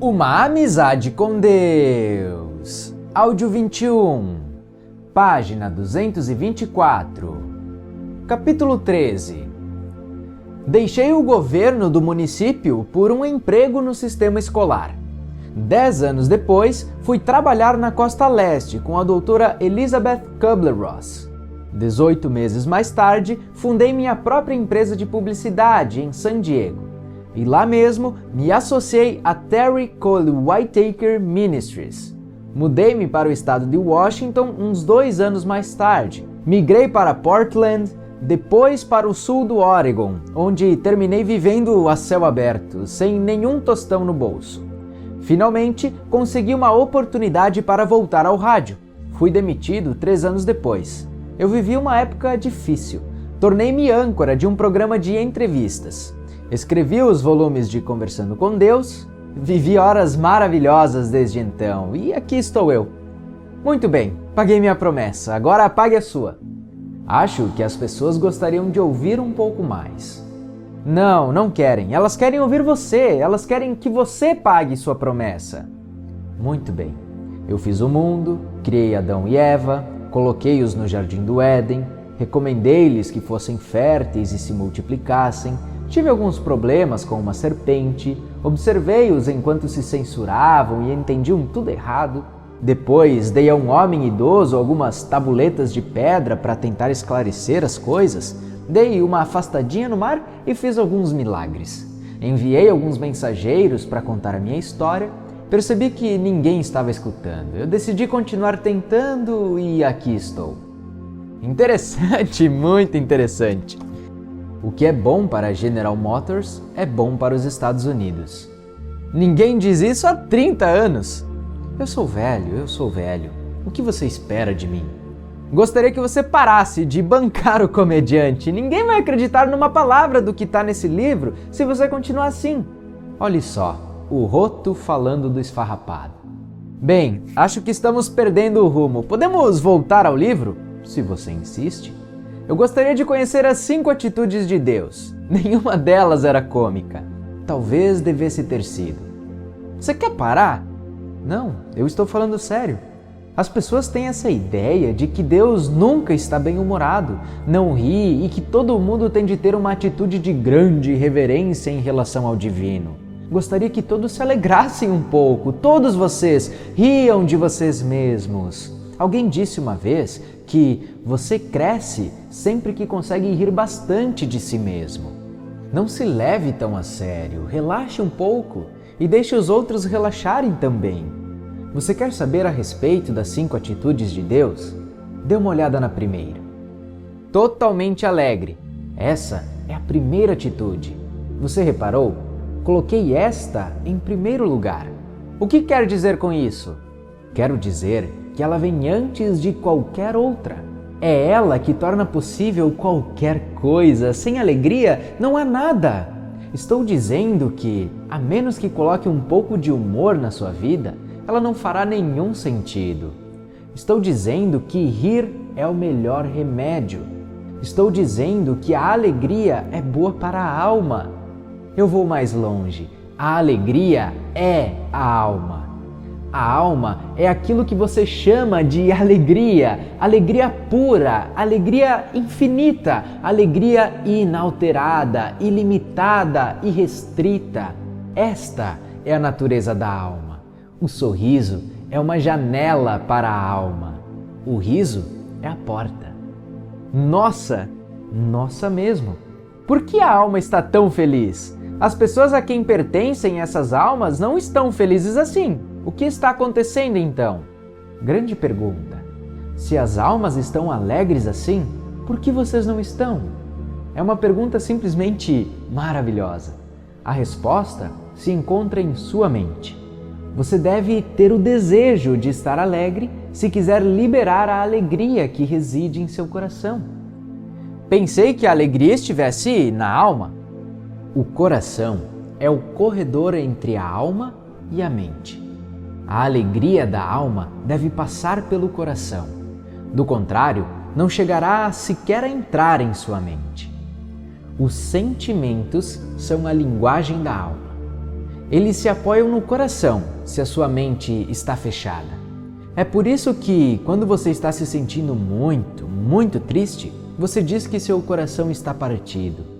Uma amizade com Deus. Áudio 21, página 224. Capítulo 13. Deixei o governo do município por um emprego no sistema escolar. 10 anos depois, fui trabalhar na costa leste com a doutora Elizabeth Kubler-Ross. 18 meses mais tarde, fundei minha própria empresa de publicidade em San Diego. E lá mesmo, me associei a Terry Cole Whitaker Ministries. Mudei-me para o estado de Washington uns 2 anos mais tarde. Migrei para Portland, depois para o sul do Oregon, onde terminei vivendo a céu aberto, sem nenhum tostão no bolso. Finalmente, consegui uma oportunidade para voltar ao rádio. Fui demitido 3 anos depois. Eu vivi uma época difícil. Tornei-me âncora de um programa de entrevistas. Escrevi os volumes de Conversando com Deus, vivi horas maravilhosas desde então, e aqui estou eu. Muito bem, paguei minha promessa, agora pague a sua. Acho que as pessoas gostariam de ouvir um pouco mais. Não querem, elas querem ouvir você, elas querem que você pague sua promessa. Muito bem, eu fiz o mundo, criei Adão e Eva, coloquei-os no jardim do Éden, recomendei-lhes que fossem férteis e se multiplicassem. Tive alguns problemas com uma serpente, observei-os enquanto se censuravam e entendiam tudo errado. Depois dei a um homem idoso algumas tabuletas de pedra para tentar esclarecer as coisas. Dei uma afastadinha no mar e fiz alguns milagres. Enviei alguns mensageiros para contar a minha história. Percebi que ninguém estava escutando. Eu decidi continuar tentando e aqui estou. Interessante, muito interessante. O que é bom para a General Motors é bom para os Estados Unidos. Ninguém diz isso há 30 anos. Eu sou velho. O que você espera de mim? Gostaria que você parasse de bancar o comediante. Ninguém vai acreditar numa palavra do que está nesse livro se você continuar assim. Olhe só, o roto falando do esfarrapado. Bem, acho que estamos perdendo o rumo. Podemos voltar ao livro? Se você insiste. Eu gostaria de conhecer as 5 atitudes de Deus. Nenhuma delas era cômica. Talvez devesse ter sido. Você quer parar? Não, eu estou falando sério. As pessoas têm essa ideia de que Deus nunca está bem-humorado, não ri e que todo mundo tem de ter uma atitude de grande reverência em relação ao divino. Gostaria que todos se alegrassem um pouco, todos vocês riam de vocês mesmos. Alguém disse uma vez que você cresce sempre que consegue rir bastante de si mesmo. Não se leve tão a sério, relaxe um pouco e deixe os outros relaxarem também. Você quer saber a respeito das 5 atitudes de Deus? Dê uma olhada na primeira. Totalmente alegre. Essa é a primeira atitude. Você reparou? Coloquei esta em primeiro lugar. O que quer dizer com isso? Quero dizer que ela vem antes de qualquer outra. É ela que torna possível qualquer coisa. Sem alegria não há nada. Estou dizendo que, a menos que coloque um pouco de humor na sua vida, ela não fará nenhum sentido. Estou dizendo que rir é o melhor remédio. Estou dizendo que a alegria é boa para a alma. Eu vou mais longe. A alegria é a alma. A alma é aquilo que você chama de alegria, alegria pura, alegria infinita, alegria inalterada, ilimitada, irrestrita. Esta é a natureza da alma. O sorriso é uma janela para a alma. O riso é a porta. Nossa mesmo. Por que a alma está tão feliz? As pessoas a quem pertencem essas almas não estão felizes assim. O que está acontecendo então? Grande pergunta. Se as almas estão alegres assim, por que vocês não estão? É uma pergunta simplesmente maravilhosa. A resposta se encontra em sua mente. Você deve ter o desejo de estar alegre se quiser liberar a alegria que reside em seu coração. Pensei que a alegria estivesse na alma. O coração é o corredor entre a alma e a mente. A alegria da alma deve passar pelo coração. Do contrário, não chegará sequer a entrar em sua mente. Os sentimentos são a linguagem da alma. Eles se apoiam no coração se a sua mente está fechada. É por isso que, quando você está se sentindo muito triste, você diz que seu coração está partido.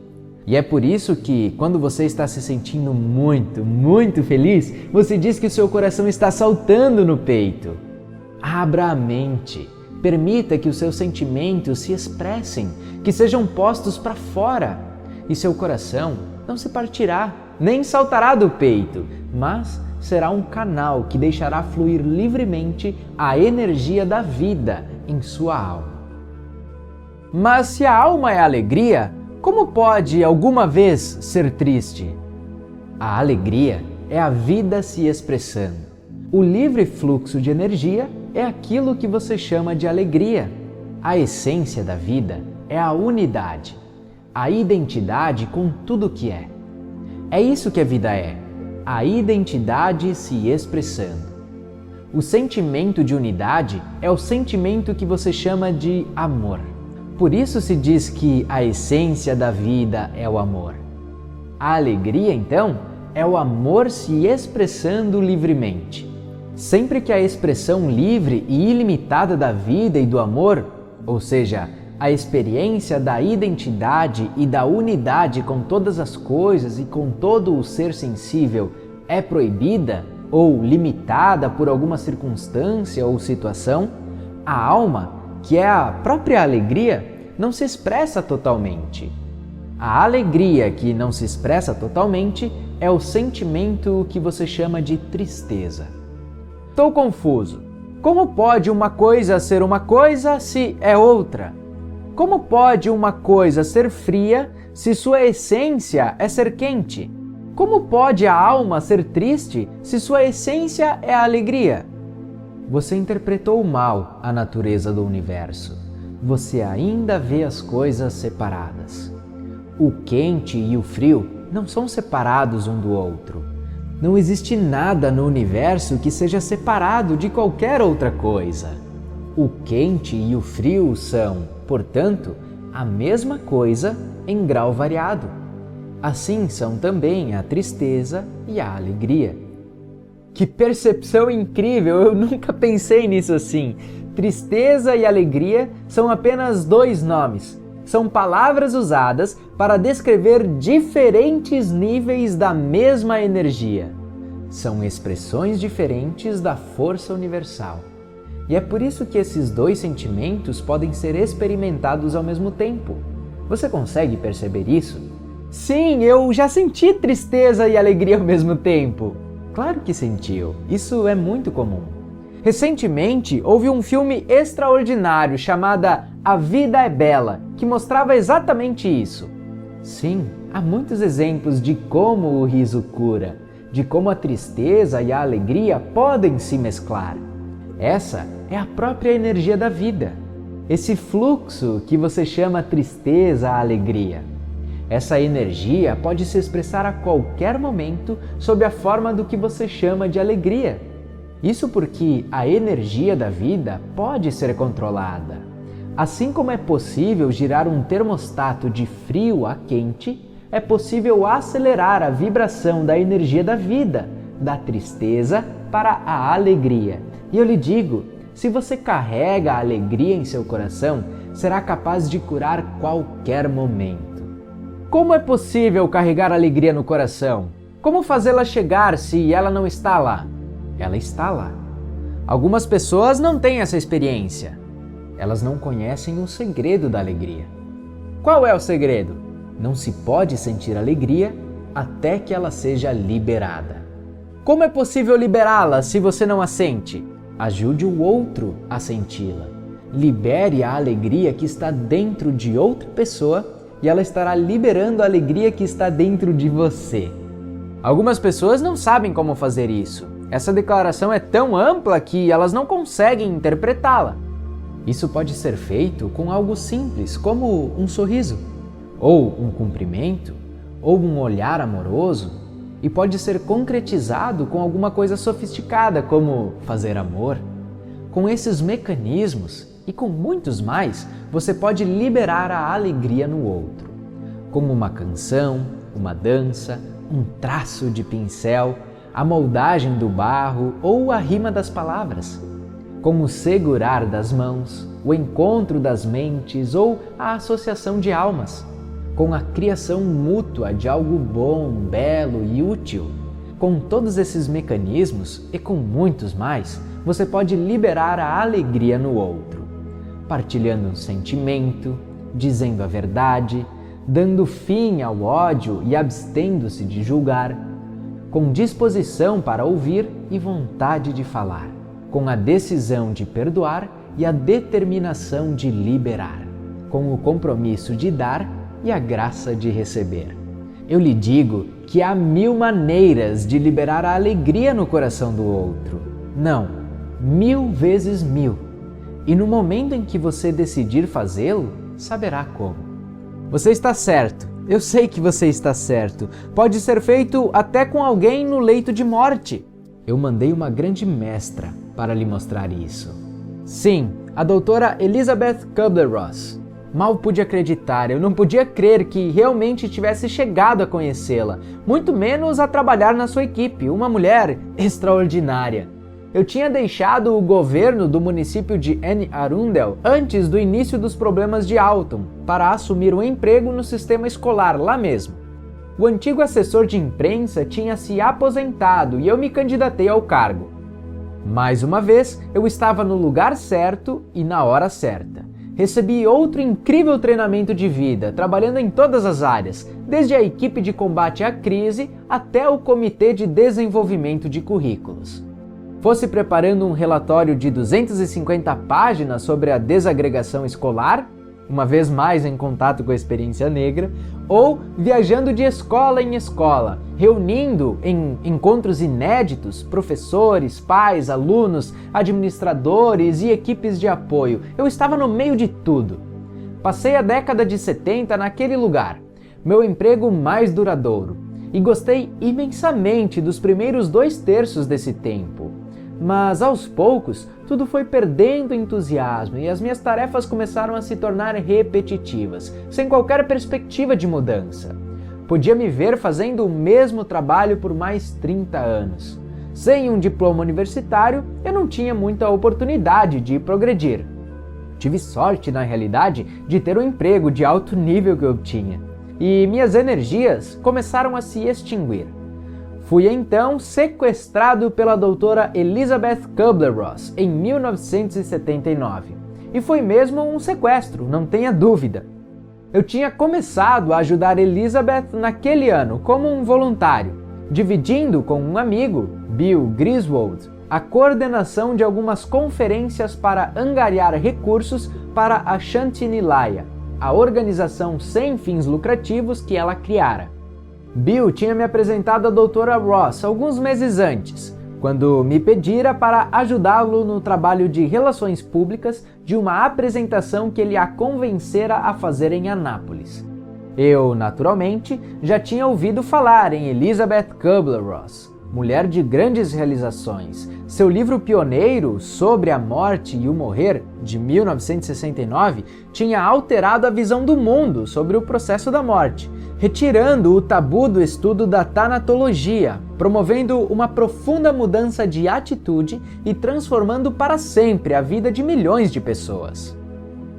E é por isso que, quando você está se sentindo muito feliz, você diz que seu coração está saltando no peito. Abra a mente. Permita que os seus sentimentos se expressem, que sejam postos para fora. E seu coração não se partirá, nem saltará do peito, mas será um canal que deixará fluir livremente a energia da vida em sua alma. Mas se a alma é alegria, como pode alguma vez ser triste? A alegria é a vida se expressando. O livre fluxo de energia é aquilo que você chama de alegria. A essência da vida é a unidade, a identidade com tudo que é. É isso que a vida é, a identidade se expressando. O sentimento de unidade é o sentimento que você chama de amor. Por isso se diz que a essência da vida é o amor. A alegria, então, é o amor se expressando livremente. Sempre que a expressão livre e ilimitada da vida e do amor, ou seja, a experiência da identidade e da unidade com todas as coisas e com todo o ser sensível é proibida ou limitada por alguma circunstância ou situação, a alma, que é a própria alegria, não se expressa totalmente. A alegria que não se expressa totalmente é o sentimento que você chama de tristeza. Estou confuso. Como pode uma coisa ser uma coisa se é outra? Como pode uma coisa ser fria se sua essência é ser quente? Como pode a alma ser triste se sua essência é a alegria? Você interpretou mal a natureza do universo. Você ainda vê as coisas separadas. O quente e o frio não são separados um do outro. Não existe nada no universo que seja separado de qualquer outra coisa. O quente e o frio são, portanto, a mesma coisa em grau variado. Assim são também a tristeza e a alegria. Que percepção incrível! Eu nunca pensei nisso assim. Tristeza e alegria são apenas dois nomes. São palavras usadas para descrever diferentes níveis da mesma energia. São expressões diferentes da força universal. E é por isso que esses dois sentimentos podem ser experimentados ao mesmo tempo. Você consegue perceber isso? Sim, eu já senti tristeza e alegria ao mesmo tempo. Claro que sentiu. Isso é muito comum. Recentemente, houve um filme extraordinário chamado A Vida é Bela, que mostrava exatamente isso. Sim, há muitos exemplos de como o riso cura, de como a tristeza e a alegria podem se mesclar. Essa é a própria energia da vida. Esse fluxo que você chama tristeza-alegria. Essa energia pode se expressar a qualquer momento sob a forma do que você chama de alegria. Isso porque a energia da vida pode ser controlada. Assim como é possível girar um termostato de frio a quente, é possível acelerar a vibração da energia da vida, da tristeza para a alegria. E eu lhe digo, se você carrega a alegria em seu coração, será capaz de curar qualquer momento. Como é possível carregar alegria no coração? Como fazê-la chegar se ela não está lá? Ela está lá. Algumas pessoas não têm essa experiência. Elas não conhecem o segredo da alegria. Qual é o segredo? Não se pode sentir alegria até que ela seja liberada. Como é possível liberá-la se você não a sente? Ajude o outro a senti-la. Libere a alegria que está dentro de outra pessoa e ela estará liberando a alegria que está dentro de você. Algumas pessoas não sabem como fazer isso. Essa declaração é tão ampla que elas não conseguem interpretá-la. Isso pode ser feito com algo simples, como um sorriso, ou um cumprimento, ou um olhar amoroso, e pode ser concretizado com alguma coisa sofisticada, como fazer amor. Com esses mecanismos, e com muitos mais, você pode liberar a alegria no outro. Como uma canção, uma dança, um traço de pincel, a moldagem do barro ou a rima das palavras, com o segurar das mãos, o encontro das mentes ou a associação de almas, com a criação mútua de algo bom, belo e útil. Com todos esses mecanismos e com muitos mais, você pode liberar a alegria no outro, partilhando um sentimento, dizendo a verdade, dando fim ao ódio e abstendo-se de julgar, com disposição para ouvir e vontade de falar, com a decisão de perdoar e a determinação de liberar, com o compromisso de dar e a graça de receber. Eu lhe digo que há 1000 maneiras de liberar a alegria no coração do outro. Não, 1000 vezes 1000. E no momento em que você decidir fazê-lo, saberá como. Você está certo. Eu sei que você está certo. Pode ser feito até com alguém no leito de morte. Eu mandei uma grande mestra para lhe mostrar isso. Sim, a doutora Elizabeth Kubler-Ross. Mal pude acreditar, eu não podia crer que realmente tivesse chegado a conhecê-la, muito menos a trabalhar na sua equipe, uma mulher extraordinária. Eu tinha deixado o governo do município de Anne Arundel antes do início dos problemas de Alton para assumir um emprego no sistema escolar lá mesmo. O antigo assessor de imprensa tinha se aposentado e eu me candidatei ao cargo. Mais uma vez, eu estava no lugar certo e na hora certa. Recebi outro incrível treinamento de vida, trabalhando em todas as áreas, desde a equipe de combate à crise até o comitê de desenvolvimento de currículos. Fosse preparando um relatório de 250 páginas sobre a desagregação escolar, uma vez mais em contato com a experiência negra, ou viajando de escola em escola, reunindo em encontros inéditos professores, pais, alunos, administradores e equipes de apoio. Eu estava no meio de tudo. Passei a década de 70 naquele lugar, meu emprego mais duradouro, e gostei imensamente dos primeiros 2/3 desse tempo. Mas aos poucos, tudo foi perdendo entusiasmo e as minhas tarefas começaram a se tornar repetitivas, sem qualquer perspectiva de mudança. Podia me ver fazendo o mesmo trabalho por mais 30 anos. Sem um diploma universitário, eu não tinha muita oportunidade de progredir. Tive sorte, na realidade, de ter um emprego de alto nível que eu tinha, e minhas energias começaram a se extinguir. Fui então sequestrado pela doutora Elizabeth Kubler-Ross em 1979. E foi mesmo um sequestro, não tenha dúvida. Eu tinha começado a ajudar Elizabeth naquele ano como um voluntário, dividindo com um amigo, Bill Griswold, a coordenação de algumas conferências para angariar recursos para a Shanti Nilaya, a organização sem fins lucrativos que ela criara. Bill tinha me apresentado a doutora Ross alguns meses antes, quando me pedira para ajudá-lo no trabalho de relações públicas de uma apresentação que ele a convencera a fazer em Anápolis. Eu, naturalmente, já tinha ouvido falar em Elizabeth Kubler-Ross, mulher de grandes realizações. Seu livro pioneiro, Sobre a Morte e o Morrer, de 1969, tinha alterado a visão do mundo sobre o processo da morte, retirando o tabu do estudo da tanatologia, promovendo uma profunda mudança de atitude e transformando para sempre a vida de milhões de pessoas.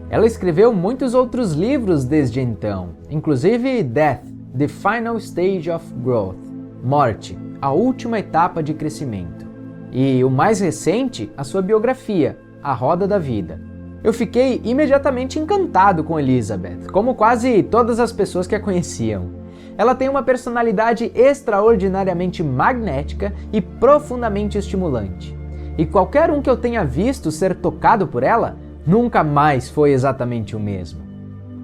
Ela escreveu muitos outros livros desde então, inclusive Death, The Final Stage of Growth, Morte, a última etapa de crescimento. E o mais recente, a sua biografia, A Roda da Vida. Eu fiquei imediatamente encantado com Elizabeth, como quase todas as pessoas que a conheciam. Ela tem uma personalidade extraordinariamente magnética e profundamente estimulante. E qualquer um que eu tenha visto ser tocado por ela, nunca mais foi exatamente o mesmo.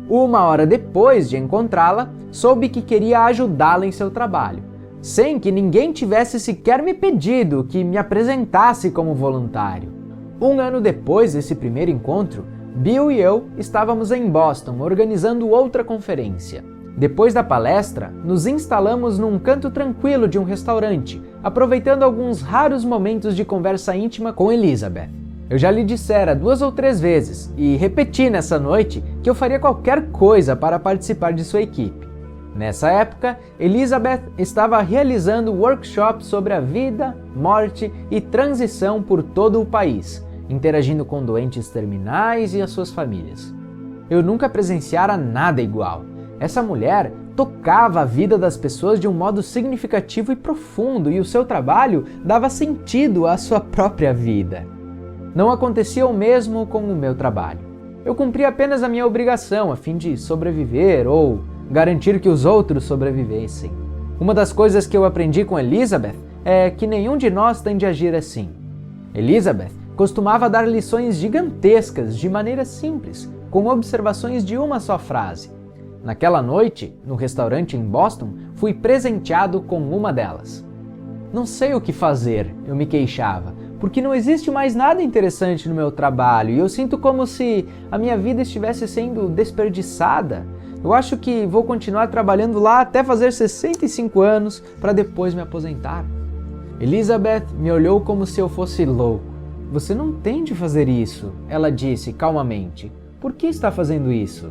1 hora depois de encontrá-la, soube que queria ajudá-la em seu trabalho, sem que ninguém tivesse sequer me pedido que me apresentasse como voluntário. 1 ano depois desse primeiro encontro, Bill e eu estávamos em Boston organizando outra conferência. Depois da palestra, nos instalamos num canto tranquilo de um restaurante, aproveitando alguns raros momentos de conversa íntima com Elizabeth. Eu já lhe dissera 2 ou 3 vezes, e repeti nessa noite, que eu faria qualquer coisa para participar de sua equipe. Nessa época, Elizabeth estava realizando workshops sobre a vida, morte e transição por todo o país, interagindo com doentes terminais e as suas famílias. Eu nunca presenciara nada igual. Essa mulher tocava a vida das pessoas de um modo significativo e profundo, e o seu trabalho dava sentido à sua própria vida. Não acontecia o mesmo com o meu trabalho. Eu cumpria apenas a minha obrigação a fim de sobreviver ou garantir que os outros sobrevivessem. Uma das coisas que eu aprendi com Elizabeth é que nenhum de nós tem de agir assim. Elizabeth costumava dar lições gigantescas de maneira simples, com observações de uma só frase. Naquela noite, no restaurante em Boston, fui presenteado com uma delas. Não sei o que fazer, eu me queixava, porque não existe mais nada interessante no meu trabalho e eu sinto como se a minha vida estivesse sendo desperdiçada. Eu acho que vou continuar trabalhando lá até fazer 65 anos para depois me aposentar. Elizabeth me olhou como se eu fosse louco. Você não tem de fazer isso, ela disse calmamente. Por que está fazendo isso?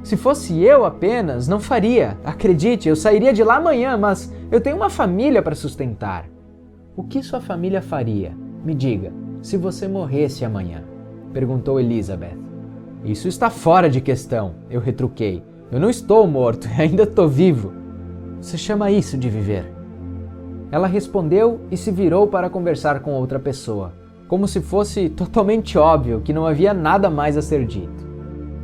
Se fosse eu apenas, não faria. Acredite, eu sairia de lá amanhã, mas eu tenho uma família para sustentar. O que sua família faria? Me diga, se você morresse amanhã? Perguntou Elizabeth. Isso está fora de questão, eu retruquei. Eu não estou morto, ainda estou vivo. Você chama isso de viver? Ela respondeu e se virou para conversar com outra pessoa, como se fosse totalmente óbvio que não havia nada mais a ser dito.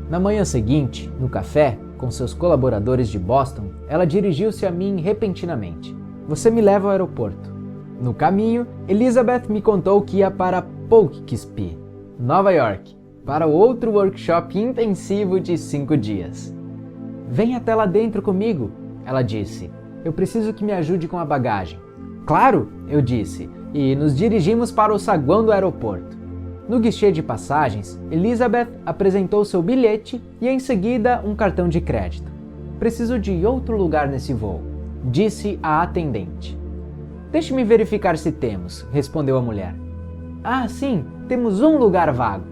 Na manhã seguinte, no café, com seus colaboradores de Boston, ela dirigiu-se a mim repentinamente. Você me leva ao aeroporto. No caminho, Elizabeth me contou que ia para Poughkeepsie, Nova York, para outro workshop intensivo de 5 dias. Venha até lá dentro comigo, ela disse. Eu preciso que me ajude com a bagagem. Claro, eu disse, e nos dirigimos para o saguão do aeroporto. No guichê de passagens, Elizabeth apresentou seu bilhete e em seguida um cartão de crédito. Preciso de outro lugar nesse voo, disse a atendente. Deixe-me verificar se temos, respondeu a mulher. Ah, sim, temos um lugar vago.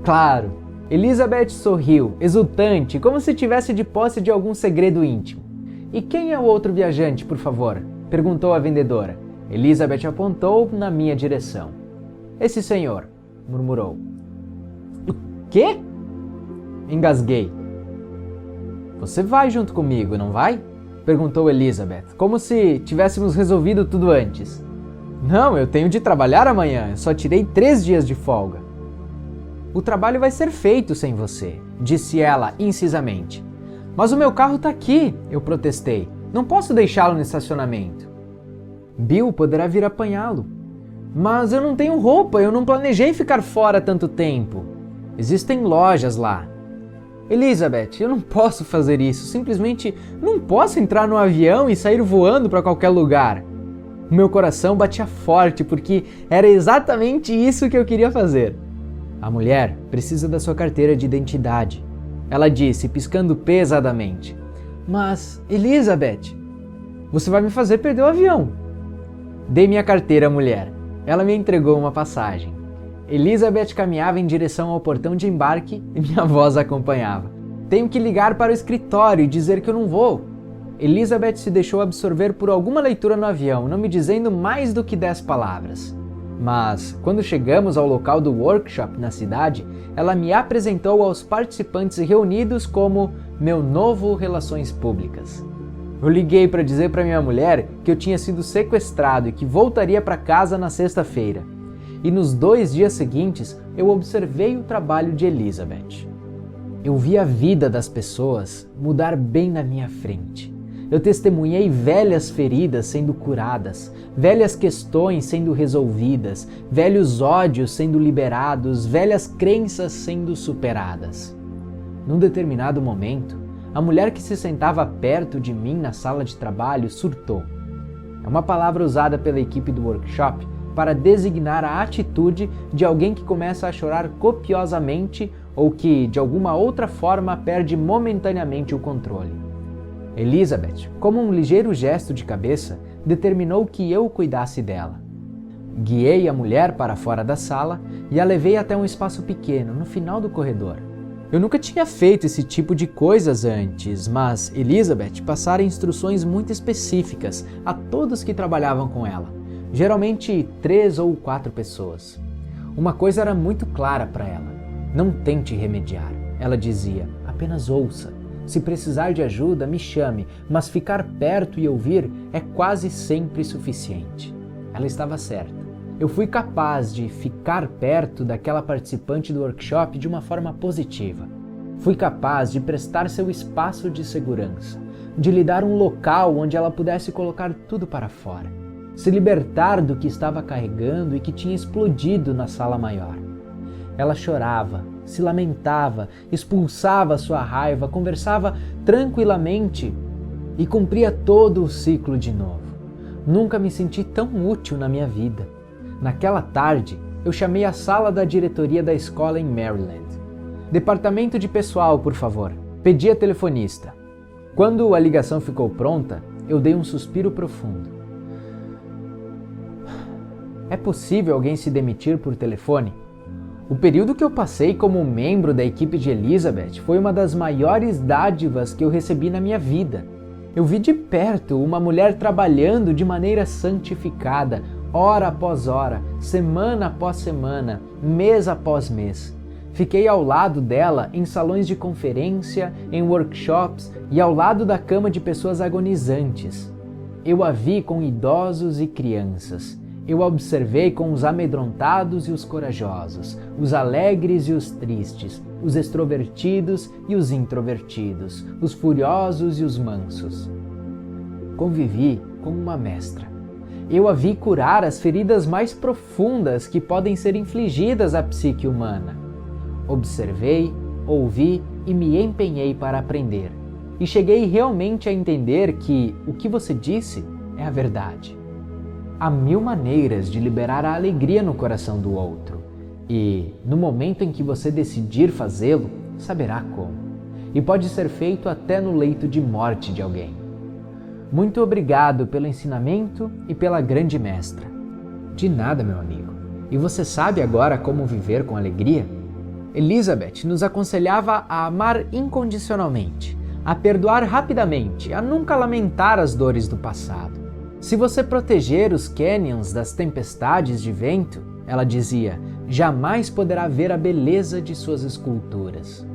Claro. Elizabeth sorriu, exultante, como se tivesse de posse de algum segredo íntimo. E quem é o outro viajante, por favor? Perguntou a vendedora. Elizabeth apontou na minha direção. Esse senhor, murmurou. O quê? Engasguei. Você vai junto comigo, não vai? Perguntou Elizabeth, como se tivéssemos resolvido tudo antes. Não, eu tenho de trabalhar amanhã, eu só tirei 3 dias de folga. O trabalho vai ser feito sem você, disse ela incisamente. Mas o meu carro está aqui, eu protestei. Não posso deixá-lo no estacionamento. Bill poderá vir apanhá-lo. Mas eu não tenho roupa, eu não planejei ficar fora tanto tempo. Existem lojas lá. Elizabeth, eu não posso fazer isso, simplesmente não posso entrar no avião e sair voando para qualquer lugar. O meu coração batia forte porque era exatamente isso que eu queria fazer. A mulher precisa da sua carteira de identidade, ela disse, piscando pesadamente. Mas, Elizabeth, você vai me fazer perder o avião. Dei minha carteira à mulher. Ela me entregou uma passagem. Elizabeth caminhava em direção ao portão de embarque e minha voz a acompanhava. Tenho que ligar para o escritório e dizer que eu não vou. Elizabeth se deixou absorver por alguma leitura no avião, não me dizendo mais do que 10 palavras. Mas, quando chegamos ao local do workshop na cidade, ela me apresentou aos participantes reunidos como meu novo Relações Públicas. Eu liguei para dizer para minha mulher que eu tinha sido sequestrado e que voltaria para casa na sexta-feira. E nos 2 dias seguintes, eu observei o trabalho de Elizabeth. Eu vi a vida das pessoas mudar bem na minha frente. Eu testemunhei velhas feridas sendo curadas, velhas questões sendo resolvidas, velhos ódios sendo liberados, velhas crenças sendo superadas. Num determinado momento, a mulher que se sentava perto de mim na sala de trabalho surtou. É uma palavra usada pela equipe do workshop para designar a atitude de alguém que começa a chorar copiosamente ou que, de alguma outra forma, perde momentaneamente o controle. Elizabeth, como um ligeiro gesto de cabeça, determinou que eu cuidasse dela. Guiei a mulher para fora da sala e a levei até um espaço pequeno, no final do corredor. Eu nunca tinha feito esse tipo de coisas antes, mas Elizabeth passara instruções muito específicas a todos que trabalhavam com ela, geralmente 3 ou 4 pessoas. Uma coisa era muito clara para ela: não tente remediar. Ela dizia: apenas ouça. Se precisar de ajuda, me chame, mas ficar perto e ouvir é quase sempre suficiente. Ela estava certa. Eu fui capaz de ficar perto daquela participante do workshop de uma forma positiva. Fui capaz de prestar seu espaço de segurança, de lhe dar um local onde ela pudesse colocar tudo para fora, se libertar do que estava carregando e que tinha explodido na sala maior. Ela chorava, se lamentava, expulsava sua raiva, conversava tranquilamente e cumpria todo o ciclo de novo. Nunca me senti tão útil na minha vida. Naquela tarde, eu chamei a sala da diretoria da escola em Maryland. Departamento de pessoal, por favor. Pedi a telefonista. Quando a ligação ficou pronta, eu dei um suspiro profundo. É possível alguém se demitir por telefone? O período que eu passei como membro da equipe de Elizabeth foi uma das maiores dádivas que eu recebi na minha vida. Eu vi de perto uma mulher trabalhando de maneira santificada, hora após hora, semana após semana, mês após mês. Fiquei ao lado dela em salões de conferência, em workshops e ao lado da cama de pessoas agonizantes. Eu a vi com idosos e crianças. Eu a observei com os amedrontados e os corajosos, os alegres e os tristes, os extrovertidos e os introvertidos, os furiosos e os mansos. Convivi com uma mestra. Eu a vi curar as feridas mais profundas que podem ser infligidas à psique humana. Observei, ouvi e me empenhei para aprender. E cheguei realmente a entender que o que você disse é a verdade. Há 1000 maneiras de liberar a alegria no coração do outro. E, no momento em que você decidir fazê-lo, saberá como. E pode ser feito até no leito de morte de alguém. Muito obrigado pelo ensinamento e pela grande mestra. De nada, meu amigo. E você sabe agora como viver com alegria? Elizabeth nos aconselhava a amar incondicionalmente, a perdoar rapidamente, a nunca lamentar as dores do passado. Se você proteger os canyons das tempestades de vento, ela dizia, jamais poderá ver a beleza de suas esculturas.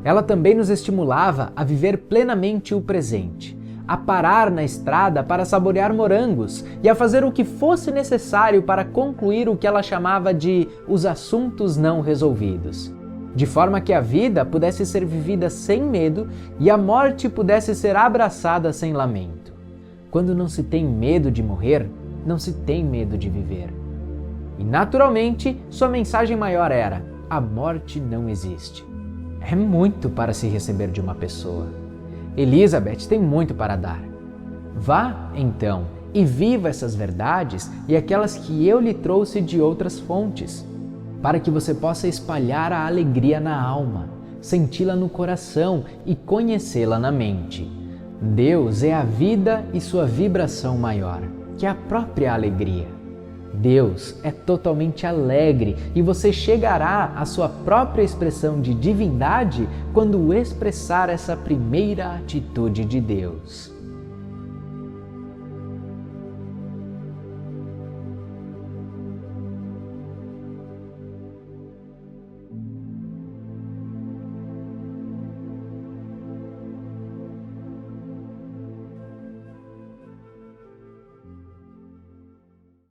Ela também nos estimulava a viver plenamente o presente, a parar na estrada para saborear morangos e a fazer o que fosse necessário para concluir o que ela chamava de os assuntos não resolvidos, de forma que a vida pudesse ser vivida sem medo e a morte pudesse ser abraçada sem lamento. Quando não se tem medo de morrer, não se tem medo de viver. E naturalmente, sua mensagem maior era: a morte não existe. É muito para se receber de uma pessoa. Elizabeth tem muito para dar. Vá, então, e viva essas verdades e aquelas que eu lhe trouxe de outras fontes, para que você possa espalhar a alegria na alma, senti-la no coração e conhecê-la na mente. Deus é a vida e sua vibração maior, que é a própria alegria. Deus é totalmente alegre e você chegará à sua própria expressão de divindade quando expressar essa primeira atitude de Deus.